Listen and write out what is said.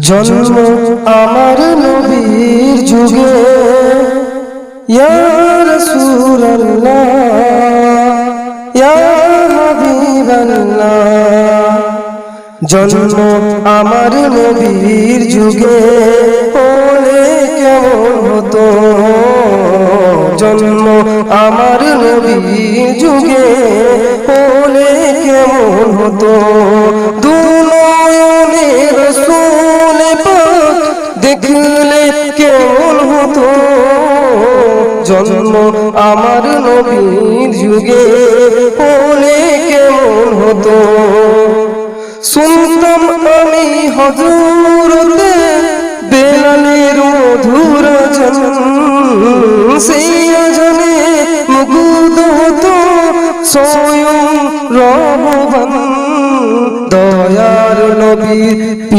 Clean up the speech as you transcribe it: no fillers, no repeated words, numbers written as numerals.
জন্ম আমার নবীর যুগে ইয়া রাসূলুল্লাহ ইয়া হাবিবাল্লাহ। জন্ম আমার নবীর যুগে হলে কেমন হতো, জন্ম আমার নবীর যুগে হলে কেমন হতো। দুনয়নে রাসূল পাক দেখলে কেমন হতো, জন্ম আমার নবীর যুগে হলে কেমন হতো। শুনতাম আমি হযরতে বেলালের মধুর আযান, সেই আযানে মুগ্ধ হতো স্বয়ং রহমান। দয়ার নবীর